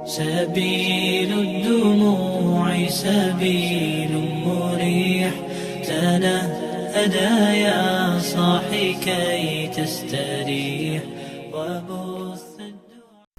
سبيل الدموع سبيل مريح تنهدى يا صاحي كي تستريح وبث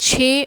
6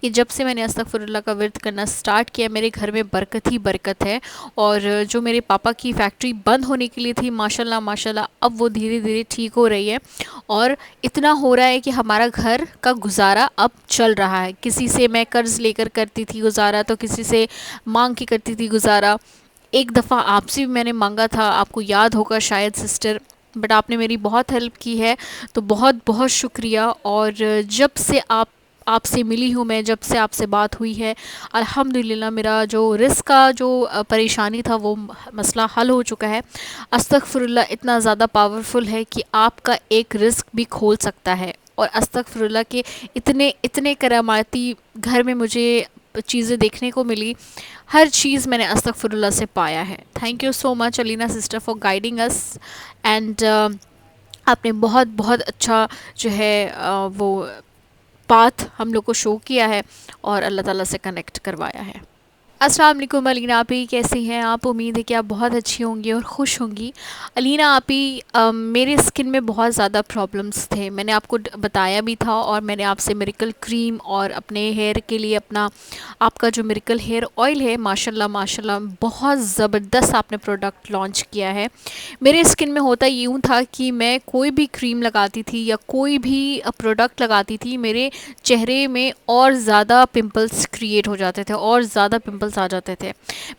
کہ جب سے میں نے استغفر اللہ کا ورد کرنا سٹارٹ کیا میرے گھر میں برکت ہی برکت ہے. اور جو میرے پاپا کی فیکٹری بند ہونے کے لیے تھی ماشاءاللہ ماشاءاللہ اب وہ دھیرے دھیرے ٹھیک ہو رہی ہے, اور اتنا ہو رہا ہے کہ ہمارا گھر کا گزارا اب چل رہا ہے. کسی سے میں قرض لے کر کرتی تھی گزارا, تو کسی سے مانگ کے کرتی تھی گزارا. ایک دفعہ آپ سے بھی میں نے مانگا تھا, آپ کو یاد ہوگا شاید سسٹر, بٹ آپ نے میری بہت ہیلپ کی ہے, تو بہت بہت شکریہ. اور جب سے آپ سے ملی ہوں میں, جب سے آپ سے بات ہوئی ہے, الحمدللہ میرا جو رزق کا جو پریشانی تھا وہ مسئلہ حل ہو چکا ہے. استغفر اللہ اتنا زیادہ پاورفل ہے کہ آپ کا ایک رزق بھی کھول سکتا ہے, اور استغفر اللہ کے اتنے کراماتی گھر میں مجھے چیزیں دیکھنے کو ملی. ہر چیز میں نے استغفر اللہ سے پایا ہے. Thank you so much Alina sister for guiding us, and آپ نے بہت بہت اچھا جو ہے وہ پاتھ ہم لوگ کو شو کیا ہے اور اللہ تعالیٰ سے کنیکٹ کروایا ہے. السلام علیکم علینا آپی, کیسی ہیں آپ؟ امید ہے کہ آپ بہت اچھی ہوں گی اور خوش ہوں گی. علینا آپی, میرے اسکن میں بہت زیادہ پرابلمس تھے, میں نے آپ کو بتایا بھی تھا, اور میں نے آپ سے میریکل کریم اور اپنے ہیئر کے لیے آپ کا جو میریکل ہیئر آئل ہے ماشاءاللہ ماشاءاللہ بہت زبردست آپ نے پروڈکٹ لانچ کیا ہے. میرے اسکن میں ہوتا یوں تھا کہ میں کوئی بھی کریم لگاتی تھی یا کوئی بھی پروڈکٹ لگاتی تھی, میرے چہرے میں اور زیادہ پمپلس کریٹ ہو جاتے تھے, اور زیادہ پمپلس آ جاتے تھے.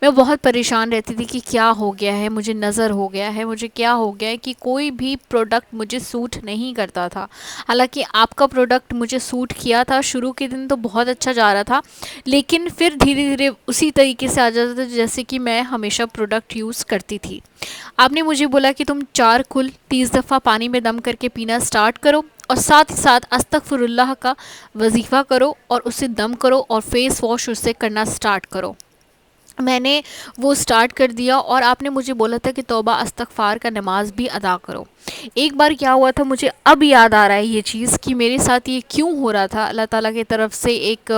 میں بہت پریشان رہتی تھی کہ کیا ہو گیا ہے, مجھے نظر ہو گیا ہے, مجھے کیا ہو گیا ہے, کہ کوئی بھی پروڈکٹ مجھے سوٹ نہیں کرتا تھا. حالانکہ آپ کا پروڈکٹ مجھے سوٹ کیا تھا, شروع کے دن تو بہت اچھا جا رہا تھا, لیکن پھر دھیرے دھیرے اسی طریقے سے آ جاتا تھا جیسے کہ میں ہمیشہ پروڈکٹ یوز کرتی تھی. آپ نے مجھے بولا کہ تم 4 کل 30 دفعہ پانی میں دم کر کے پینا سٹارٹ کرو, اور ساتھ ہی ساتھ استغفر اللہ کا وظیفہ کرو, اور اسے دم کرو, اور فیس واش اس سے کرنا سٹارٹ کرو. میں نے وہ سٹارٹ کر دیا, اور آپ نے مجھے بولا تھا کہ توبہ استغفار کا نماز بھی ادا کرو. ایک بار کیا ہوا تھا مجھے اب یاد آ رہا ہے یہ چیز کہ میرے ساتھ یہ کیوں ہو رہا تھا. اللہ تعالیٰ کی طرف سے ایک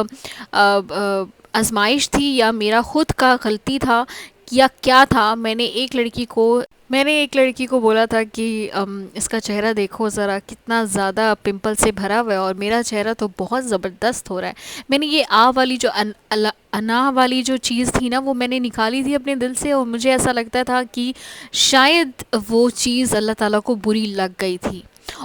آزمائش تھی, یا میرا خود کا غلطی تھا, یا کیا تھا. میں نے ایک لڑکی کو بولا تھا کہ اس کا چہرہ دیکھو ذرا کتنا زیادہ پمپل سے بھرا ہوا ہے, اور میرا چہرہ تو بہت زبردست ہو رہا ہے. میں نے یہ والی جو انا والی جو چیز تھی نا وہ میں نے نکالی تھی اپنے دل سے, اور مجھے ایسا لگتا تھا کہ شاید وہ چیز اللہ تعالیٰ کو بری لگ گئی تھی.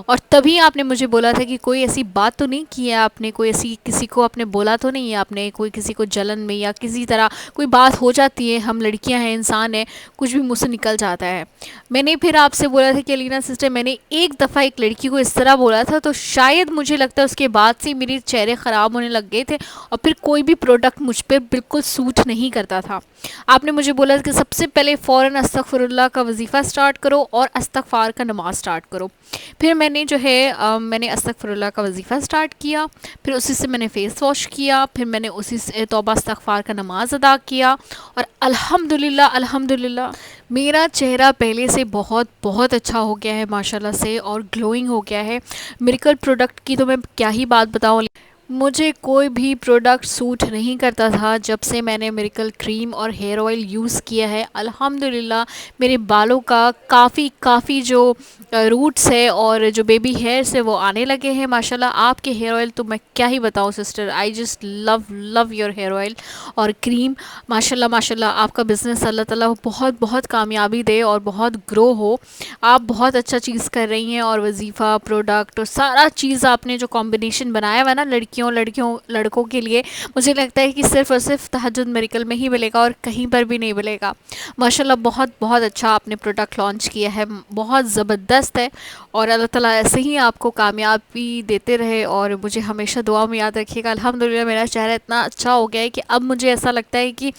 اور تبھی آپ نے مجھے بولا تھا کہ کوئی ایسی بات تو نہیں کی ہے آپ نے, کوئی ایسی کسی کو آپ نے بولا تو نہیں ہے آپ نے, کوئی کسی کو جلن میں یا کسی طرح کوئی بات ہو جاتی ہے, ہم لڑکیاں ہیں, انسان ہیں, کچھ بھی منہ سے نکل جاتا ہے. میں نے پھر آپ سے بولا تھا کہ علینا سسٹر میں نے ایک دفعہ ایک لڑکی کو اس طرح بولا تھا, تو شاید مجھے لگتا ہے اس کے بعد سے میرے چہرے خراب ہونے لگ گئے تھے, اور پھر کوئی بھی پروڈکٹ مجھ پہ بالکل سوٹ نہیں کرتا تھا. آپ نے مجھے بولا کہ سب سے پہلے فوراً استغفر اللہ کا وظیفہ سٹارٹ کرو اور استغفار کا نماز سٹارٹ کرو. پھر میں نے جو ہے میں نے استغفر اللہ کا وظیفہ سٹارٹ کیا, پھر اسی سے میں نے فیس واش کیا, پھر میں نے اسی سے توبہ استغفار کا نماز ادا کیا, اور الحمدللہ میرا چہرہ پہلے سے بہت بہت اچھا ہو گیا ہے ماشاءاللہ سے, اور گلوئنگ ہو گیا ہے. میریکل پروڈکٹ کی تو میں کیا ہی بات بتاؤں, مجھے کوئی بھی پروڈکٹ سوٹ نہیں کرتا تھا جب سے میں نے میریکل کریم اور ہیئر آئل یوز کیا ہے. الحمدللہ میرے بالوں کا کافی جو روٹس ہے اور جو بیبی ہیئرس ہے وہ آنے لگے ہیں ماشاءاللہ. آپ کے ہیئر آئل تو میں کیا ہی بتاؤں sister, I just love your hair oil اور کریم. ماشاءاللہ آپ کا بزنس اللہ تعالیٰ بہت بہت کامیابی دے اور بہت گرو ہو. آپ بہت اچھا چیز کر رہی ہیں, اور وظیفہ پروڈکٹ اور سارا چیز آپ نے جو کمبینیشن بنایا ہوا ہے نا لڑکوں کے لیے, مجھے لگتا ہے کہ صرف اور صرف تہجد میریکل میں ہی ملے گا اور کہیں پر بھی نہیں ملے گا. ماشاءاللہ بہت بہت اچھا آپ نے پروڈکٹ لانچ کیا ہے, بہت زبردست ہے, اور اللہ تعالیٰ ایسے ہی آپ کو کامیابی دیتے رہے, اور مجھے ہمیشہ دعا میں یاد رکھیے گا. الحمدللہ میرا چہرہ اتنا اچھا ہو گیا ہے کہ اب مجھے ایسا لگتا ہے کہ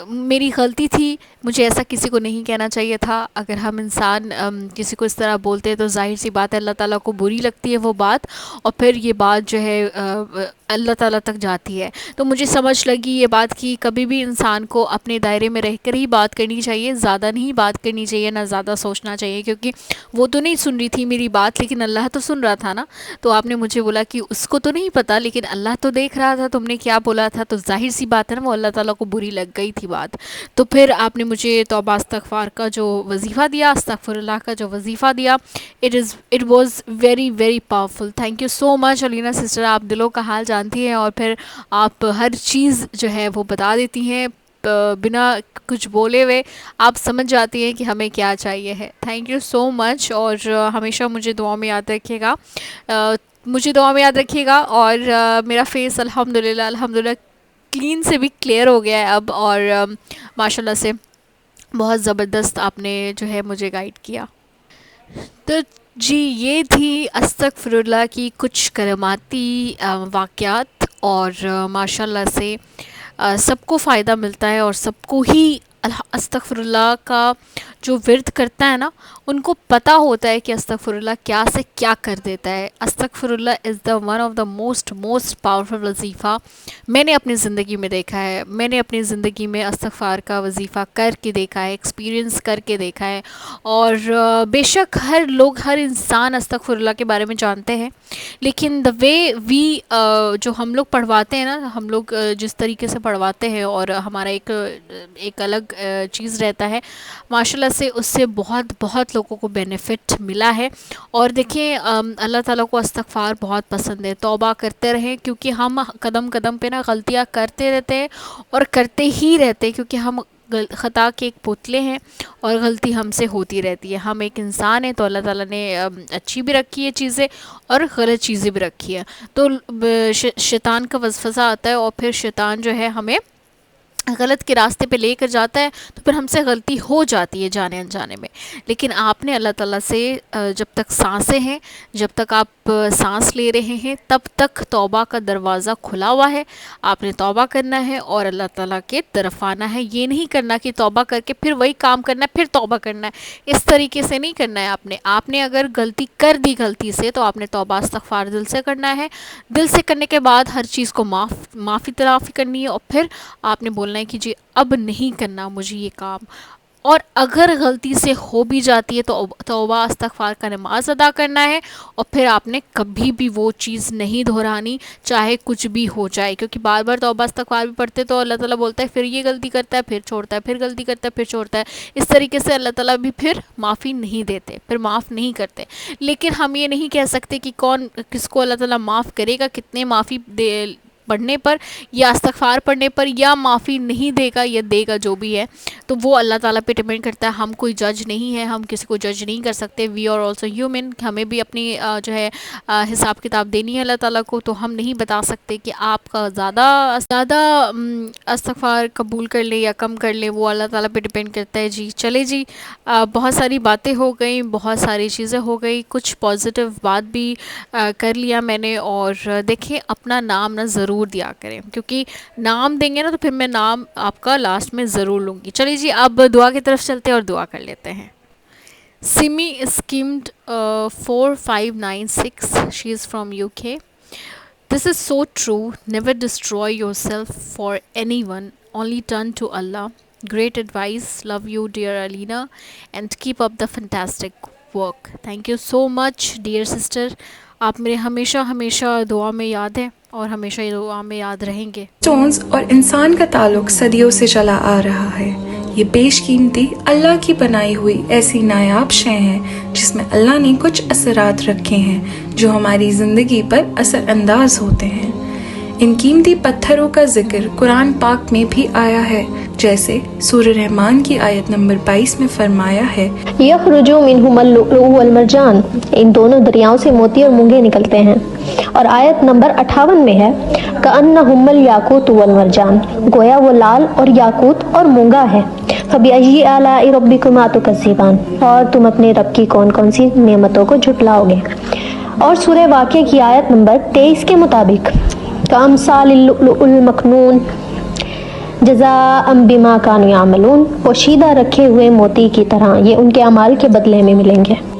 میری غلطی تھی, مجھے ایسا کسی کو نہیں کہنا چاہیے تھا. اگر ہم انسان کسی کو اس طرح بولتے ہیں تو ظاہر سی بات ہے اللہ تعالیٰ کو بری لگتی ہے وہ بات, اور پھر یہ بات جو ہے اللہ تعالیٰ تک جاتی ہے. تو مجھے سمجھ لگی یہ بات کہ کبھی بھی انسان کو اپنے دائرے میں رہ کر ہی بات کرنی چاہیے, زیادہ نہیں بات کرنی چاہیے, نہ زیادہ سوچنا چاہیے, کیونکہ وہ تو نہیں سن رہی تھی میری بات لیکن اللہ تو سن رہا تھا نا. تو آپ نے مجھے بولا کہ اس کو تو نہیں پتہ لیکن اللہ تو دیکھ رہا تھا تم نے کیا بولا تھا, تو ظاہر سی بات ہے نا وہ اللہ تعالیٰ کو بری لگ گئی تھی بات. تو پھر آپ نے مجھے توبہ استغفار کا جو وظیفہ دیا, استغفر اللہ کا جو وظیفہ دیا, it was very very powerful. Thank you so much Alina sister, آپ دلوں کا حال جانتی ہیں اور پھر آپ ہر چیز جو ہے وہ بتا دیتی ہیں بنا کچھ بولے ہوئے, آپ سمجھ جاتی ہیں کہ ہمیں کیا چاہیے ہے. تھینک یو سو مچ, اور ہمیشہ مجھے دعا میں یاد رکھیے گا, مجھے دعا میں یاد رکھیے گا. اور میرا فیس الحمدللہ کلین سے بھی کلیئر ہو گیا ہے اب, اور ماشاءاللہ سے بہت زبردست آپ نے جو ہے مجھے گائیڈ کیا. تو جی یہ تھی استغفر اللہ کی کچھ کراماتی واقعات, اور ماشاءاللہ سے سب کو فائدہ ملتا ہے, اور سب کو ہی استغفر اللہ کا جو ورد کرتا ہے نا ان کو پتہ ہوتا ہے کہ استغفر اللہ کیا سے کیا کر دیتا ہے. استغفر اللہ is the one of the most powerful وظیفہ میں نے اپنی زندگی میں دیکھا ہے. میں نے اپنی زندگی میں استغفار کا وظیفہ کر کے دیکھا ہے, ایکسپیرینس کر کے دیکھا ہے. اور بے شک ہر انسان استغفر اللہ کے بارے میں جانتے ہیں, لیکن دا وے وی جو ہم لوگ پڑھواتے ہیں نا, ہم لوگ جس طریقے سے پڑھواتے ہیں اور ہمارا ایک الگ چیز رہتا ہے, ماشاءاللہ سے اس سے بہت لوگوں کو بینیفٹ ملا ہے. اور دیکھیں اللہ تعالیٰ کو استغفار بہت پسند ہے, توبہ کرتے رہیں, کیونکہ ہم قدم قدم پہ نا غلطیاں کرتے رہتے ہیں اور کرتے ہی رہتے ہیں, کیونکہ ہم خطا کے ایک پتلے ہیں اور غلطی ہم سے ہوتی رہتی ہے. ہم ایک انسان ہیں تو اللہ تعالیٰ نے اچھی بھی رکھی ہے چیزیں اور غلط چیزیں بھی رکھی ہیں. تو شیطان کا وسوسہ آتا ہے اور پھر شیطان جو ہے ہمیں غلط کے راستے پہ لے کر جاتا ہے, تو پھر ہم سے غلطی ہو جاتی ہے جانے انجانے میں. لیکن آپ نے اللہ تعالیٰ سے جب تک سانسیں ہیں, جب تک آپ سانس لے رہے ہیں, تب تک توبہ کا دروازہ کھلا ہوا ہے. آپ نے توبہ کرنا ہے اور اللہ تعالیٰ کے طرف آنا ہے. یہ نہیں کرنا کہ توبہ کر کے پھر وہی کام کرنا ہے, پھر توبہ کرنا ہے, اس طریقے سے نہیں کرنا ہے. آپ نے اگر غلطی کر دی غلطی سے, تو آپ نے توبہ استغفار دل سے کرنا ہے. دل سے کرنے کے بعد ہر چیز کو معافی تلافی کرنی ہے, اور پھر آپ نے بولنا ہے کہ جی اب نہیں کرنا مجھے یہ کام. اور اگر غلطی سے ہو بھی جاتی ہے تو توبہ استغفار کا نماز ادا کرنا ہے, اور پھر آپ نے کبھی بھی وہ چیز نہیں دہرانی چاہے کچھ بھی ہو جائے, کیونکہ بار بار توبہ استغفار بھی پڑھتے تو اللہ تعالیٰ بولتا ہے پھر یہ غلطی کرتا ہے, پھر چھوڑتا ہے, پھر غلطی کرتا ہے, پھر چھوڑتا ہے. اس طریقے سے اللہ تعالیٰ بھی پھر معافی نہیں دیتے, پھر معاف نہیں کرتے. لیکن ہم یہ نہیں کہہ سکتے کہ کون کس کو اللہ تعالیٰ معاف کرے گا, کتنے معافی پڑھنے پر یا استغفار پڑھنے پر, یا معافی نہیں دے گا یا دے گا, جو بھی ہے تو وہ اللہ تعالیٰ پہ ڈپینڈ کرتا ہے. ہم کوئی جج نہیں ہے, ہم کسی کو جج نہیں کر سکتے. وی آر آلسو ہیومن, ہمیں بھی اپنی جو ہے حساب کتاب دینی ہے اللہ تعالیٰ کو. تو ہم نہیں بتا سکتے کہ آپ کا زیادہ استغفار قبول کر لیں یا کم کر لیں, وہ اللہ تعالیٰ پہ ڈپینڈ کرتا ہے. جی چلے جی, بہت ساری باتیں ہو گئیں, بہت ساری چیزیں ہو گئی, کچھ پازیٹیو بات بھی کر لیا میں نے. اور دیکھیں اپنا نام نہ ضرور دیا کریں, کیونکہ نام دیں گے نا تو پھر میں نام آپ کا لاسٹ میں ضرور لوں گی. چلیے جی اب دعا کی طرف چلتے ہیں اور دعا کر لیتے ہیں. سمی اسکیمڈ 4596, she is from UK. This is so true. Never destroy yourself for anyone. Only turn to Allah. Great advice. Love you, dear Alina. And keep up the fantastic work. Thank you so much, dear sister. آپ میرے ہمیشہ دعا میں یاد ہیں اور ہمیشہ دعا میں یاد رہیں گے. اسٹونز اور انسان کا تعلق صدیوں سے چلا آ رہا ہے. یہ بیش قیمتی اللہ کی بنائی ہوئی ایسی نایاب شے ہیں جس میں اللہ نے کچھ اثرات رکھے ہیں جو ہماری زندگی پر اثر انداز ہوتے ہیں. ان قیمتی پتھروں کا ذکر قرآن پاک میں بھی آیا ہے, جیسے سورہ رحمان کی آیت نمبر 22 میں فرمایا ہے, یخرج منہما اللؤلؤ والمرجان, ان دونوں دریاؤں سے موتی اور مونگے نکلتے ہیں. اور آیت نمبر 58 میں ہے, کأنہما الیاقوت والمرجان, گویا وہ لال اور یاقوت اور مونگا ہے. فبأی آلاء ربکما تکذبان, اور تم اپنے رب کی کون کون سی نعمتوں کو جھٹلاؤ گے. اور سورہ واقعہ کی آیت نمبر 23 کے مطابق, کامثال اللؤلؤ المکنون جزاء بما كانوا يعملون, پوشیدہ رکھے ہوئے موتی کی طرح یہ ان کے اعمال کے بدلے میں ملیں گے.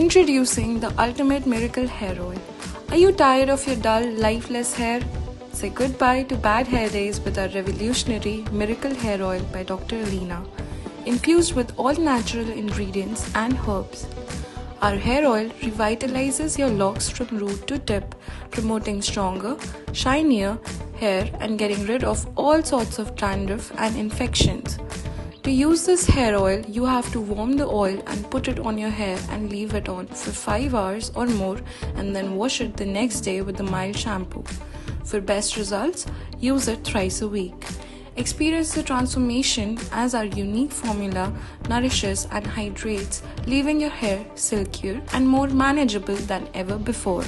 Introducing the ultimate miracle hair oil. Are you tired of your dull, lifeless hair? Say goodbye to bad hair days with our revolutionary miracle hair oil by Dr. Alina, infused with all natural ingredients and herbs. Our hair oil revitalizes your locks from root to tip, promoting stronger, shinier hair and getting rid of all sorts of dandruff and infections. To use this hair oil, you have to warm the oil and put it on your hair and leave it on for 5 hours or more, and then wash it the next day with a mild shampoo. For best results, use it thrice a week. Experience the transformation as our unique formula nourishes and hydrates, leaving your hair silkier and more manageable than ever before.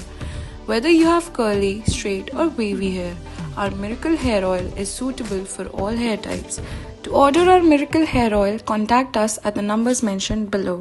Whether you have curly, straight or wavy hair, our miracle hair oil is suitable for all hair types. To order our miracle hair oil, contact us at the numbers mentioned below.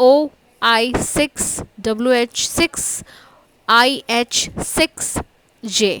OI6WH6IH6J,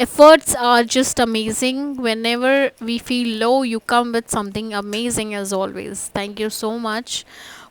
efforts are just amazing. Whenever we feel low, you come with something amazing as always. Thank you so much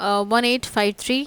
1853,